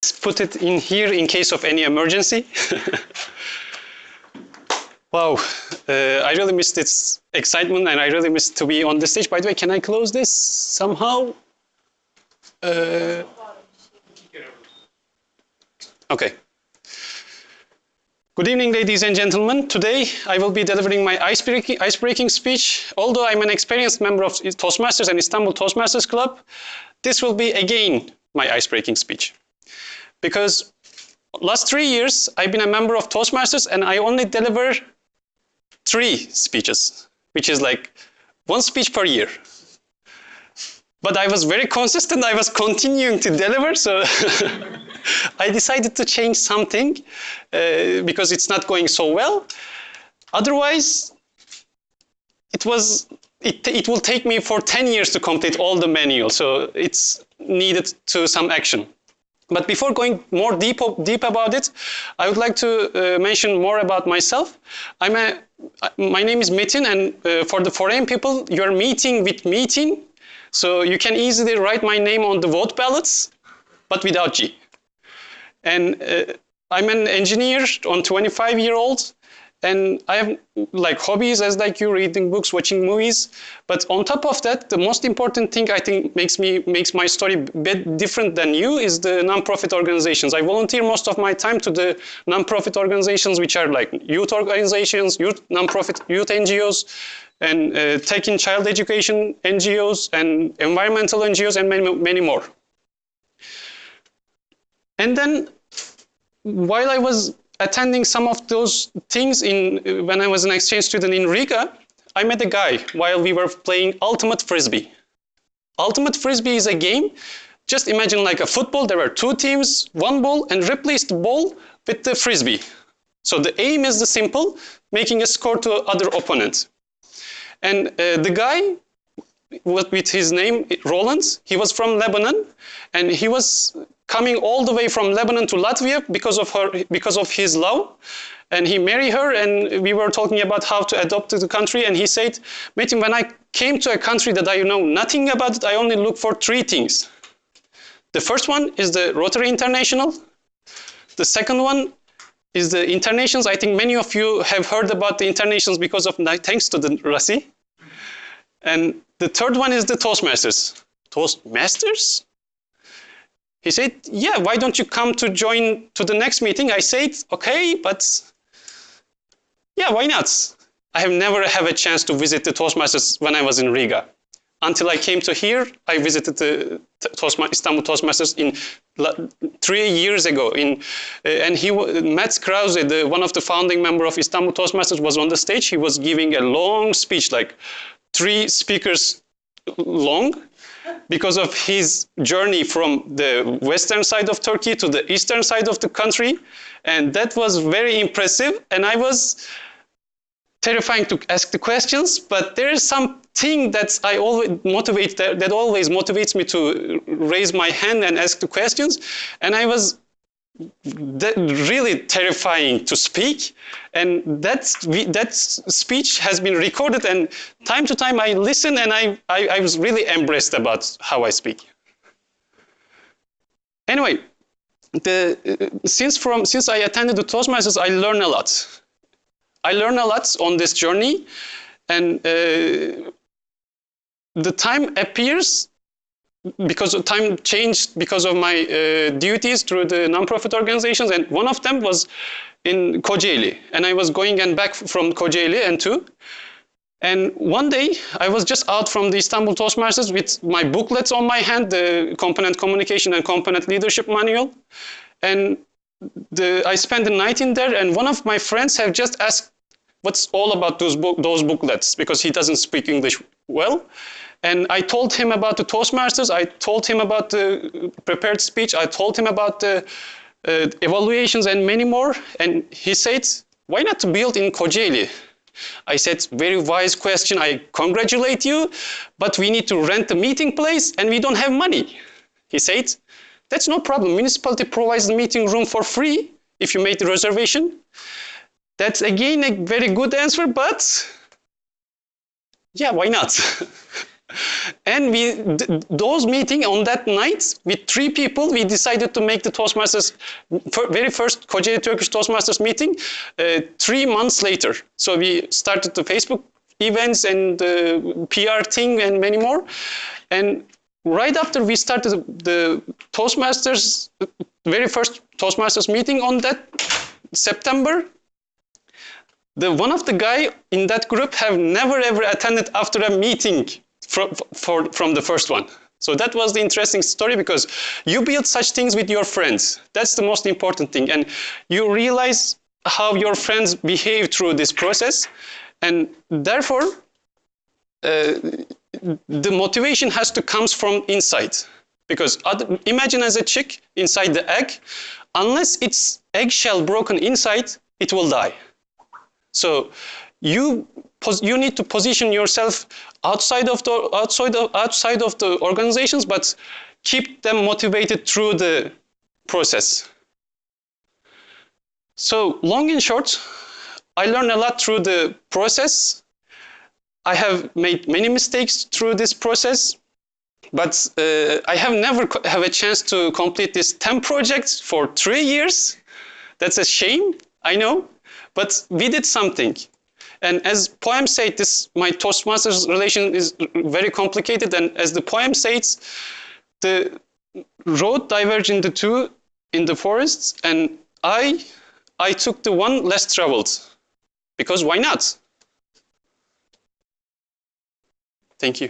Let's put it in here in case of any emergency. Wow, I really missed this excitement and I really missed to be on the stage. By the way, can I close this somehow? Okay. Good evening, ladies and gentlemen. Today, I will be delivering my ice-breaking speech. Although I'm an experienced member of Toastmasters and Istanbul Toastmasters Club, this will be again my ice-breaking speech. Because last 3 years, I've been a member of Toastmasters and I only deliver 3 speeches, which is like 1 speech per year. But I was very consistent, I was continuing to deliver, so I decided to change something because it's not going so well. Otherwise, it will take me for 10 years to complete all the manual, so it's needed to some action. But before going more deep about it, I would like to mention more about myself. My name is Metin, and for the foreign people, you're meeting with Metin. So you can easily write my name on the vote ballots, but without G. And I'm an engineer on 25-year-old, and I have like hobbies as like you, reading books, watching movies. But on top of that, the most important thing I think makes my story a bit different than you is the non-profit organizations. I volunteer most of my time to the non-profit organizations, which are like youth organizations, non-profit youth NGOs, and tech in child education NGOs, and environmental NGOs, and many more. And then, while I was attending some of those things when I was an exchange student in Riga, I met a guy while we were playing Ultimate Frisbee. Ultimate Frisbee is a game. Just imagine like a football, there are 2 teams, 1 ball, and replace the ball with the Frisbee. So the aim is the simple, making a score to other opponent. And the guy, with his name, Roland, he was from Lebanon, and he was coming all the way from Lebanon to Latvia because of his love. And he married her, and we were talking about how to adopt the country, and he said, Metin, when I came to a country that I know nothing about it, I only look for 3 things. The first one is the Rotary International. The second one is the Internations. I think many of you have heard about the Internations thanks to the Rasi. And the third one is the Toastmasters. Toastmasters? He said, yeah, why don't you come to join to the next meeting? I said, okay, but yeah, why not? I have never had a chance to visit the Toastmasters when I was in Riga. Until I came to here, I visited the Istanbul Toastmasters 3 years ago. And Matt Krause, one of the founding members of Istanbul Toastmasters, was on the stage. He was giving a long speech, like 3 speakers long, because of his journey from the western side of Turkey to the eastern side of the country. And that was very impressive. And I was terrifying to ask the questions, but there is something that always motivates me to raise my hand and ask the questions. And I was really terrifying to speak, and that speech has been recorded, and time to time I listen, and I was really embarrassed about how I speak. Anyway, since I attended the Toastmasters, I learned a lot. I learned a lot on this journey, and the time appears because time changed because of my duties through the non-profit organizations, and one of them was in Kocaeli, and I was going and back from Kocaeli and one day I was just out from the Istanbul Toastmasters with my booklets on my hand, the component communication and component leadership manual, and I spent the night in there, and one of my friends have just asked what's all about those booklets, because he doesn't speak English well. And I told him about the Toastmasters, I told him about the prepared speech, I told him about the evaluations and many more. And he said, why not build in Kocaeli? I said, very wise question, I congratulate you, but we need to rent the meeting place and we don't have money. He said, that's no problem, municipality provides the meeting room for free if you make the reservation. That's again a very good answer, but yeah, why not? And those meeting on that night with 3 people, we decided to make the Toastmasters very first Kocaeli Turkish Toastmasters meeting 3 months later. So we started the Facebook events and the PR thing and many more. And right after we started the Toastmasters, very first Toastmasters meeting on that September, one of the guy in that group have never ever attended after a meeting from the first one. So that was the interesting story, because you build such things with your friends. That's the most important thing. And you realize how your friends behave through this process. And therefore, the motivation has to come from inside. Because imagine as a chick inside the egg, unless its eggshell broken inside, it will die. So you need to position yourself outside of the organizations, but keep them motivated through the process. So long and short, I learned a lot through the process. I have made many mistakes through this process, but I have never have a chance to complete this 10 projects for 3 years. That's a shame, I know, but we did something. And as poem said, my Toastmasters relation is very complicated. And as the poem says, the road diverged into 2 in the forests, and I took the one less traveled, because why not? Thank you.